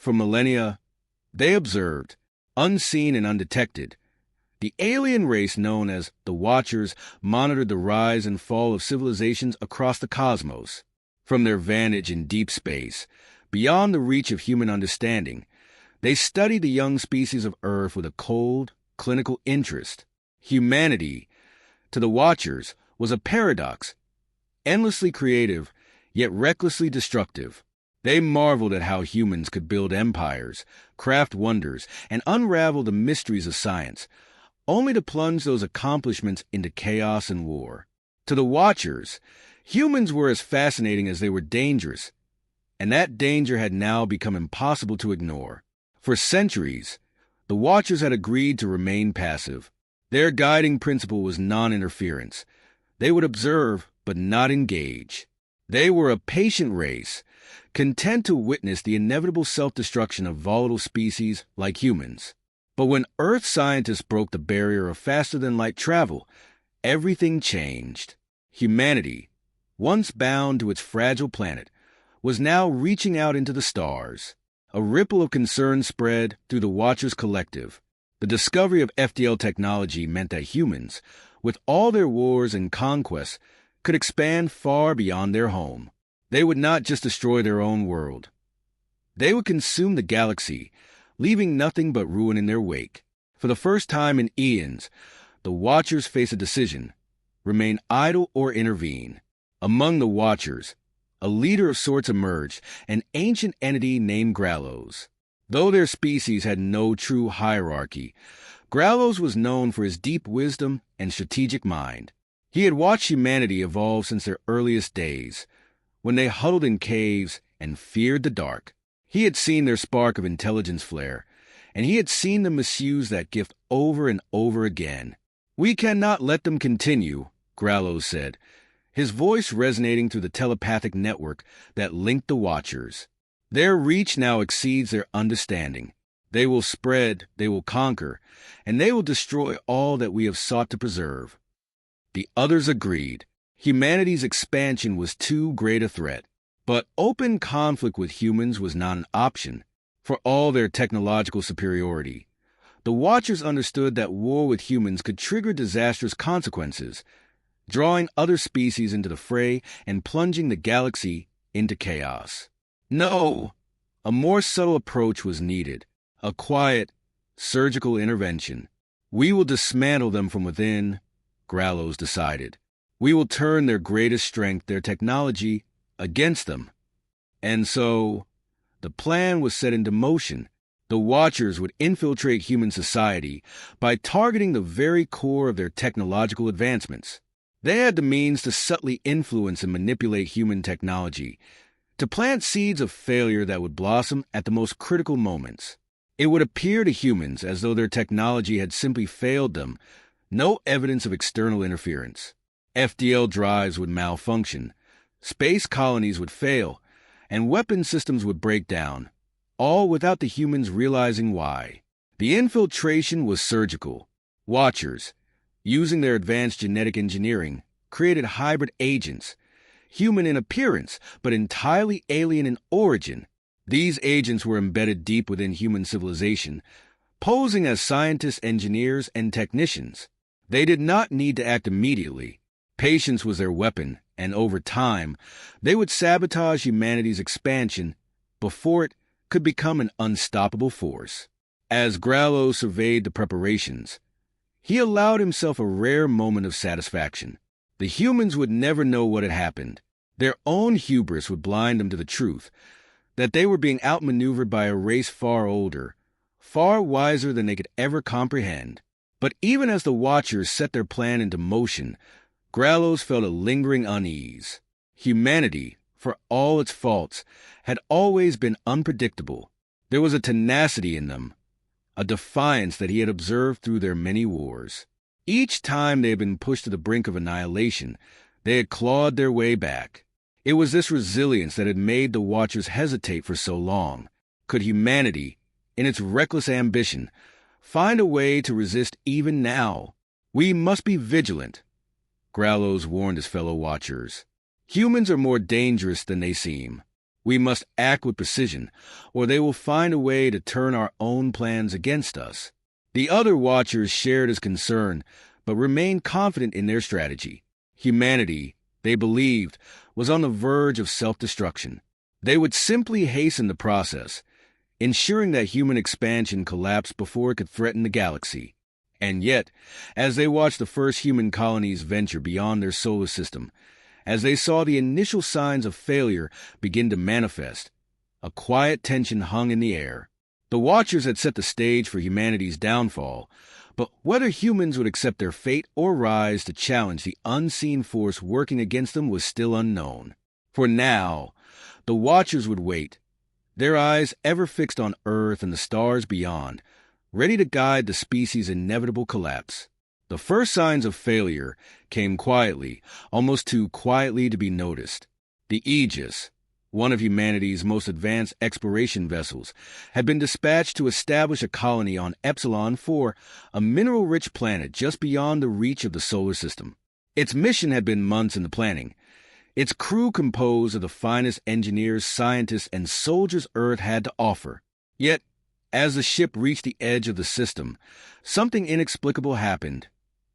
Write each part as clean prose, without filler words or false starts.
For millennia, they observed, unseen and undetected. The alien race known as the Watchers monitored the rise and fall of civilizations across the cosmos. From their vantage in deep space, beyond the reach of human understanding, they studied the young species of Earth with a cold, clinical interest. Humanity, to the Watchers, was a paradox, endlessly creative, yet recklessly destructive. They marveled at how humans could build empires, craft wonders, and unravel the mysteries of science, only to plunge those accomplishments into chaos and war. To the Watchers, humans were as fascinating as they were dangerous, and that danger had now become impossible to ignore. For centuries, the Watchers had agreed to remain passive. Their guiding principle was non-interference. They would observe, but not engage. They were a patient race, content to witness the inevitable self-destruction of volatile species like humans. But when Earth scientists broke the barrier of faster-than-light travel, everything changed. Humanity, once bound to its fragile planet, was now reaching out into the stars. A ripple of concern spread through the Watchers Collective. The discovery of FDL technology meant that humans, with all their wars and conquests, could expand far beyond their home. They would not just destroy their own world. They would consume the galaxy, leaving nothing but ruin in their wake. For the first time in eons, the Watchers face a decision: remain idle or intervene. Among the Watchers, a leader of sorts emerged, an ancient entity named Grallos. Though their species had no true hierarchy, Grallos was known for his deep wisdom and strategic mind. He had watched humanity evolve since their earliest days, when they huddled in caves and feared the dark. He had seen their spark of intelligence flare, and he had seen them misuse that gift over and over again. "We cannot let them continue," Grallos said, his voice resonating through the telepathic network that linked the Watchers. "Their reach now exceeds their understanding. They will spread, they will conquer, and they will destroy all that we have sought to preserve." The others agreed. Humanity's expansion was too great a threat. But open conflict with humans was not an option. For all their technological superiority, the Watchers understood that war with humans could trigger disastrous consequences, drawing other species into the fray and plunging the galaxy into chaos. No! A more subtle approach was needed. A quiet, surgical intervention. "We will dismantle them from within," Grallos decided. "We will turn their greatest strength, their technology, against them." And so, the plan was set into motion. The Watchers would infiltrate human society by targeting the very core of their technological advancements. They had the means to subtly influence and manipulate human technology, to plant seeds of failure that would blossom at the most critical moments. It would appear to humans as though their technology had simply failed them, no evidence of external interference. FDL drives would malfunction, space colonies would fail, and weapon systems would break down, all without the humans realizing why. The infiltration was surgical. Watchers, using their advanced genetic engineering, created hybrid agents, human in appearance, but entirely alien in origin. These agents were embedded deep within human civilization, posing as scientists, engineers, and technicians. They did not need to act immediately. Patience was their weapon, and over time, they would sabotage humanity's expansion before it could become an unstoppable force. As Grallos surveyed the preparations, he allowed himself a rare moment of satisfaction. The humans would never know what had happened. Their own hubris would blind them to the truth, that they were being outmaneuvered by a race far older, far wiser than they could ever comprehend. But even as the Watchers set their plan into motion, Grallos felt a lingering unease. Humanity, for all its faults, had always been unpredictable. There was a tenacity in them, a defiance that he had observed through their many wars. Each time they had been pushed to the brink of annihilation, they had clawed their way back. It was this resilience that had made the Watchers hesitate for so long. Could humanity, in its reckless ambition, find a way to resist even now? "We must be vigilant," Grallos warned his fellow Watchers. "Humans are more dangerous than they seem. We must act with precision, or they will find a way to turn our own plans against us. The other Watchers shared his concern, but remained confident in their strategy. Humanity, they believed, was on the verge of self-destruction. They would simply hasten the process, ensuring that human expansion collapsed before it could threaten the galaxy. And yet, as they watched the first human colonies venture beyond their solar system, as they saw the initial signs of failure begin to manifest, a quiet tension hung in the air. The Watchers had set the stage for humanity's downfall, but whether humans would accept their fate or rise to challenge the unseen force working against them was still unknown. For now, the Watchers would wait, their eyes ever fixed on Earth and the stars beyond, ready to guide the species' inevitable collapse. The first signs of failure came quietly, almost too quietly to be noticed. The Aegis, one of humanity's most advanced exploration vessels, had been dispatched to establish a colony on Epsilon 4, a mineral-rich planet just beyond the reach of the solar system. Its mission had been months in the planning, its crew composed of the finest engineers, scientists, and soldiers Earth had to offer. Yet, as the ship reached the edge of the system, something inexplicable happened.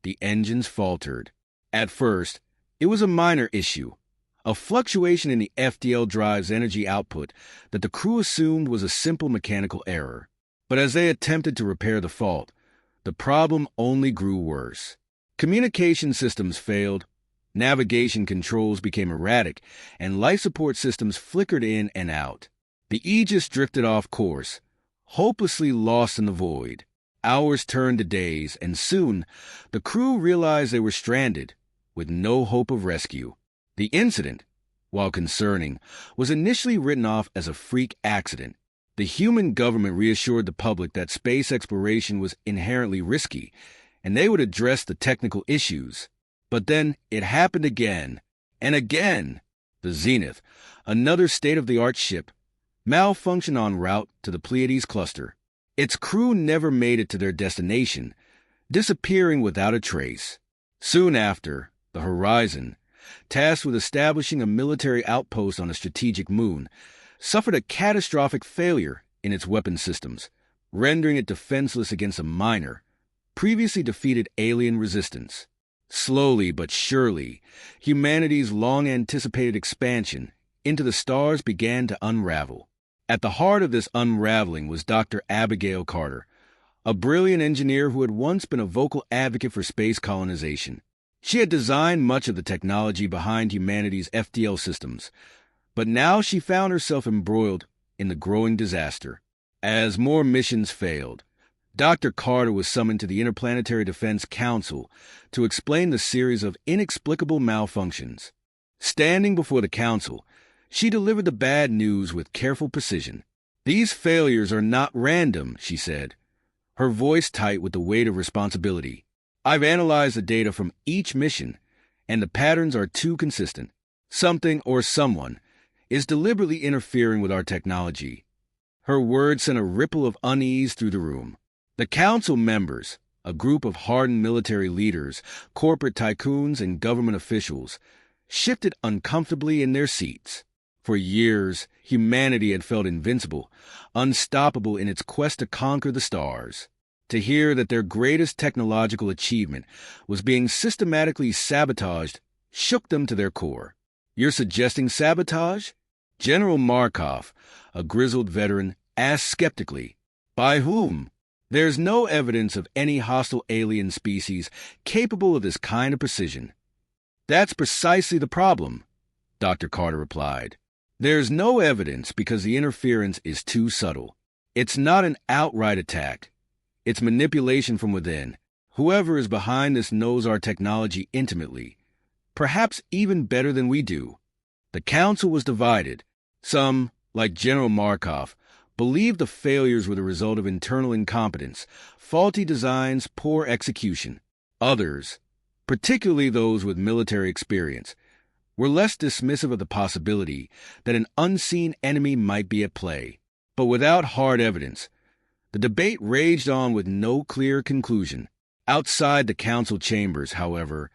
The engines faltered. At first, it was a minor issue, a fluctuation in the FTL drive's energy output that the crew assumed was a simple mechanical error. But as they attempted to repair the fault, the problem only grew worse. Communication systems failed, navigation controls became erratic, and life support systems flickered in and out. The Aegis drifted off course, hopelessly lost in the void. Hours turned to days, and soon the crew realized they were stranded, with no hope of rescue. The incident, while concerning, was initially written off as a freak accident. The human government reassured the public that space exploration was inherently risky, and they would address the technical issues. But then it happened again, and again. The Zenith, another state-of-the-art ship, malfunctioned en route to the Pleiades cluster. Its crew never made it to their destination, disappearing without a trace. Soon after, the Horizon, tasked with establishing a military outpost on a strategic moon, suffered a catastrophic failure in its weapon systems, rendering it defenseless against a minor, previously defeated alien resistance. Slowly but surely, humanity's long-anticipated expansion into the stars began to unravel. At the heart of this unraveling was Dr. Abigail Carter, a brilliant engineer who had once been a vocal advocate for space colonization. She had designed much of the technology behind humanity's FTL systems, but now she found herself embroiled in the growing disaster. As more missions failed, Dr. Carter was summoned to the Interplanetary Defense Council to explain the series of inexplicable malfunctions. Standing before the council, she delivered the bad news with careful precision. "These failures are not random," she said, her voice tight with the weight of responsibility. "I've analyzed the data from each mission, and the patterns are too consistent. Something or someone is deliberately interfering with our technology." Her words sent a ripple of unease through the room. The council members, a group of hardened military leaders, corporate tycoons, and government officials, shifted uncomfortably in their seats. For years, humanity had felt invincible, unstoppable in its quest to conquer the stars. To hear that their greatest technological achievement was being systematically sabotaged shook them to their core. "You're suggesting sabotage?" General Markov, a grizzled veteran, asked skeptically. "By whom?" "There's no evidence of any hostile alien species capable of this kind of precision." "That's precisely the problem," Dr. Carter replied. "There's no evidence because the interference is too subtle. It's not an outright attack. It's manipulation from within. Whoever is behind this knows our technology intimately, perhaps even better than we do." The council was divided. Some, like General Markov, believed the failures were the result of internal incompetence, faulty designs, poor execution. Others, particularly those with military experience, were less dismissive of the possibility that an unseen enemy might be at play. But without hard evidence, the debate raged on with no clear conclusion. Outside the council chambers, however,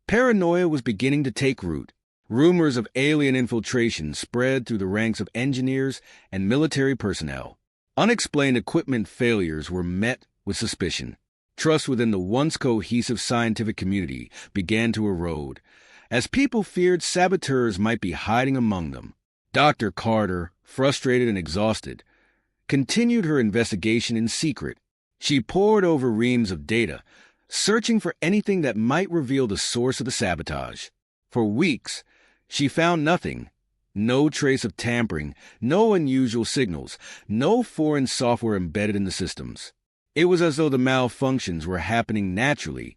paranoia was beginning to take root. Rumors of alien infiltration spread through the ranks of engineers and military personnel. Unexplained equipment failures were met with suspicion. Trust within the once cohesive scientific community began to erode, as people feared saboteurs might be hiding among them. Dr. Carter, frustrated and exhausted, continued her investigation in secret. She pored over reams of data, searching for anything that might reveal the source of the sabotage. For weeks, she found nothing. No trace of tampering, no unusual signals, no foreign software embedded in the systems. It was as though the malfunctions were happening naturally,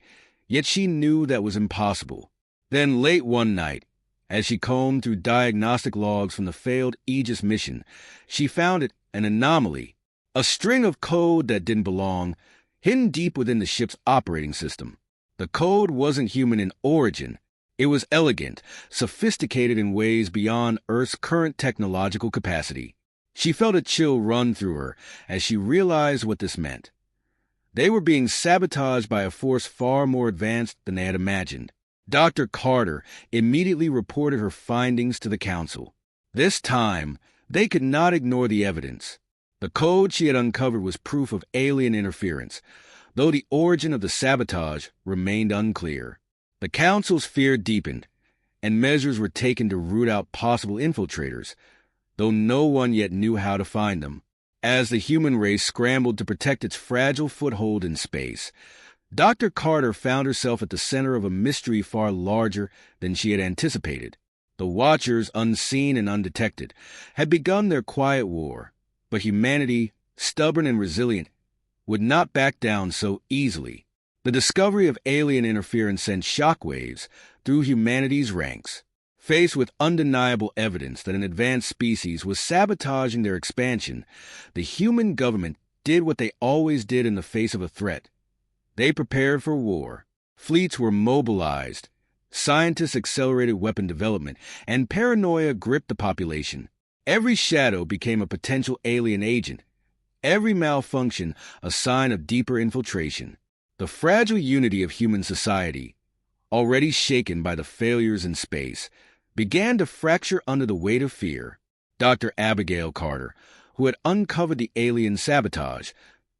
yet she knew that was impossible. Then late one night, as she combed through diagnostic logs from the failed Aegis mission, she found an anomaly, a string of code that didn't belong, hidden deep within the ship's operating system. The code wasn't human in origin. It was elegant, sophisticated in ways beyond Earth's current technological capacity. She felt a chill run through her as she realized what this meant. They were being sabotaged by a force far more advanced than they had imagined. Dr. Carter immediately reported her findings to the Council. This time, they could not ignore the evidence. The code she had uncovered was proof of alien interference, though the origin of the sabotage remained unclear. The Council's fear deepened, and measures were taken to root out possible infiltrators, though no one yet knew how to find them. As the human race scrambled to protect its fragile foothold in space, Dr. Carter found herself at the center of a mystery far larger than she had anticipated. The Watchers, unseen and undetected, had begun their quiet war, but humanity, stubborn and resilient, would not back down so easily. The discovery of alien interference sent shockwaves through humanity's ranks. Faced with undeniable evidence that an advanced species was sabotaging their expansion, the human government did what they always did in the face of a threat. They prepared for war. Fleets were mobilized. Scientists accelerated weapon development, and paranoia gripped the population. Every shadow became a potential alien agent. Every malfunction a sign of deeper infiltration. The fragile unity of human society, already shaken by the failures in space, began to fracture under the weight of fear. Dr. Abigail Carter, who had uncovered the alien sabotage,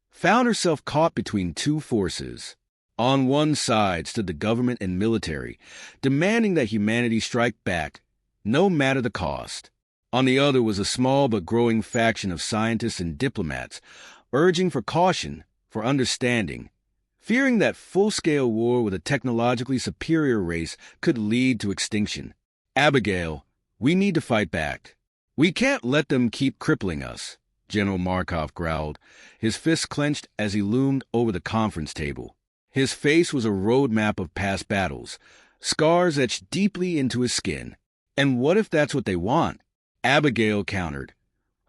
found herself caught between two forces. On one side stood the government and military, demanding that humanity strike back, no matter the cost. On the other was a small but growing faction of scientists and diplomats, urging for caution, for understanding, fearing that full-scale war with a technologically superior race could lead to extinction. Abigail, we need to fight back. We can't let them keep crippling us, General Markov growled, his fists clenched as he loomed over the conference table. His face was a roadmap of past battles, scars etched deeply into his skin. And what if that's what they want? Abigail countered,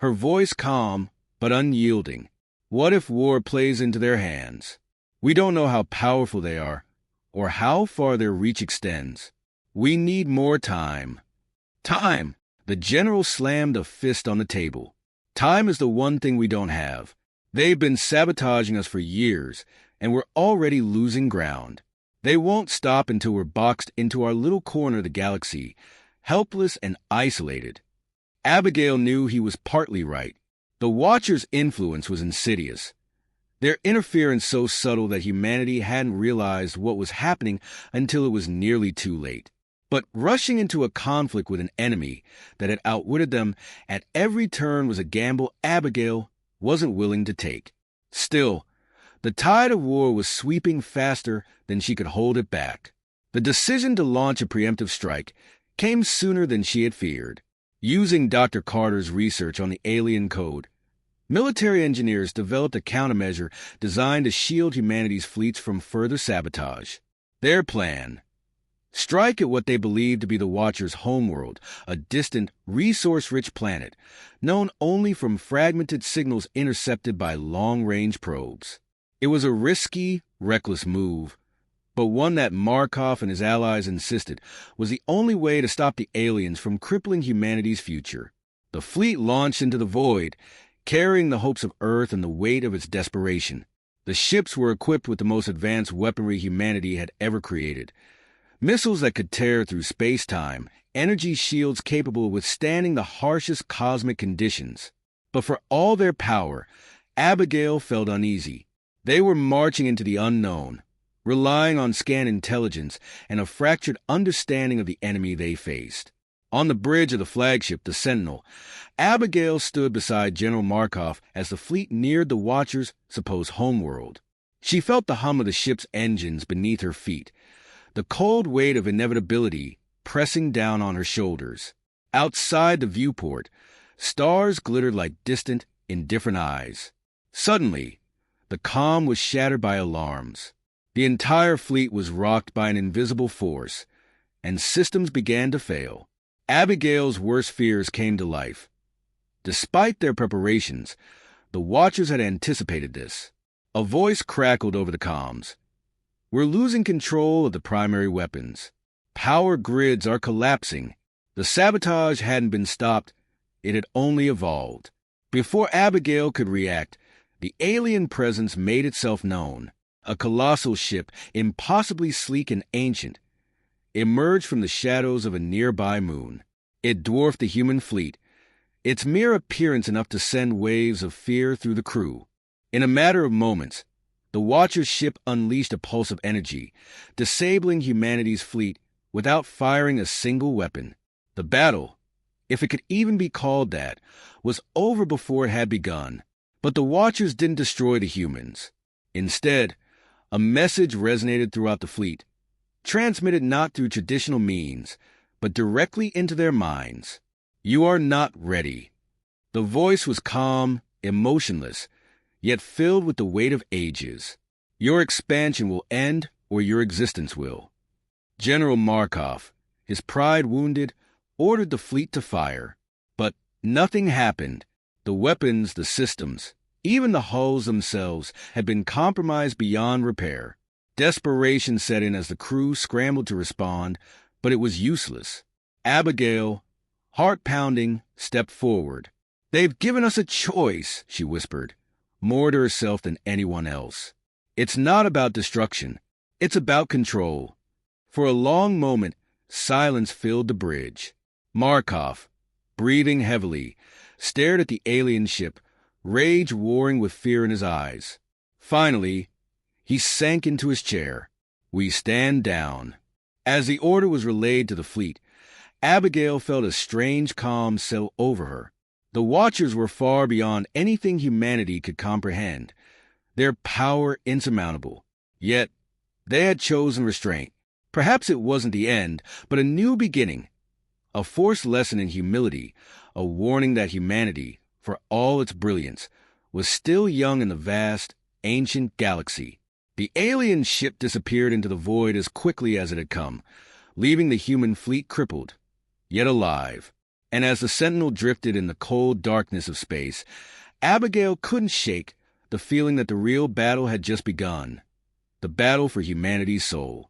her voice calm but unyielding. What if war plays into their hands? We don't know how powerful they are, or how far their reach extends. We need more time. Time! The general slammed a fist on the table. Time is the one thing we don't have. They've been sabotaging us for years, and we're already losing ground. They won't stop until we're boxed into our little corner of the galaxy, helpless and isolated. Abigail knew he was partly right. The Watchers' influence was insidious. Their interference so subtle that humanity hadn't realized what was happening until it was nearly too late. But rushing into a conflict with an enemy that had outwitted them at every turn was a gamble Abigail wasn't willing to take. Still, the tide of war was sweeping faster than she could hold it back. The decision to launch a preemptive strike came sooner than she had feared. Using Dr. Carter's research on the alien code, military engineers developed a countermeasure designed to shield humanity's fleets from further sabotage. Their plan: strike at what they believed to be the Watchers' homeworld, a distant, resource-rich planet, known only from fragmented signals intercepted by long-range probes. It was a risky, reckless move, but one that Markov and his allies insisted was the only way to stop the aliens from crippling humanity's future. The fleet launched into the void, carrying the hopes of Earth and the weight of its desperation. The ships were equipped with the most advanced weaponry humanity had ever created. Missiles that could tear through space-time, energy shields capable of withstanding the harshest cosmic conditions. But for all their power, Abigail felt uneasy. They were marching into the unknown, relying on scant intelligence and a fractured understanding of the enemy they faced. On the bridge of the flagship, the Sentinel, Abigail stood beside General Markov as the fleet neared the Watchers' supposed homeworld. She felt the hum of the ship's engines beneath her feet, the cold weight of inevitability pressing down on her shoulders. Outside the viewport, stars glittered like distant, indifferent eyes. Suddenly, the calm was shattered by alarms. The entire fleet was rocked by an invisible force, and systems began to fail. Abigail's worst fears came to life. Despite their preparations, the Watchers had anticipated this. A voice crackled over the comms. "We're losing control of the primary weapons. Power grids are collapsing." The sabotage hadn't been stopped, it had only evolved. Before Abigail could react, the alien presence made itself known. A colossal ship, impossibly sleek and ancient, emerged from the shadows of a nearby moon. It dwarfed the human fleet, its mere appearance enough to send waves of fear through the crew. In a matter of moments, the Watcher's ship unleashed a pulse of energy, disabling humanity's fleet without firing a single weapon. The battle, if it could even be called that, was over before it had begun. But the Watchers didn't destroy the humans. Instead, a message resonated throughout the fleet, transmitted not through traditional means, but directly into their minds. "You are not ready." The voice was calm, emotionless, yet filled with the weight of ages. "Your expansion will end, or your existence will." General Markov, his pride wounded, ordered the fleet to fire. But nothing happened. The weapons, the systems, even the hulls themselves had been compromised beyond repair. Desperation set in as the crew scrambled to respond, but it was useless. Abigail, heart-pounding, stepped forward. "They've given us a choice," she whispered, more to herself than anyone else. "It's not about destruction. It's about control." For a long moment, silence filled the bridge. Markov, breathing heavily, stared at the alien ship, rage warring with fear in his eyes. Finally, he sank into his chair. "We stand down." As the order was relayed to the fleet, Abigail felt a strange calm settle over her. The Watchers were far beyond anything humanity could comprehend, their power insurmountable. Yet, they had chosen restraint. Perhaps it wasn't the end, but a new beginning. A forced lesson in humility, a warning that humanity, for all its brilliance, was still young in the vast, ancient galaxy. The alien ship disappeared into the void as quickly as it had come, leaving the human fleet crippled, yet alive. And as the Sentinel drifted in the cold darkness of space, Abigail couldn't shake the feeling that the real battle had just begun, the battle for humanity's soul.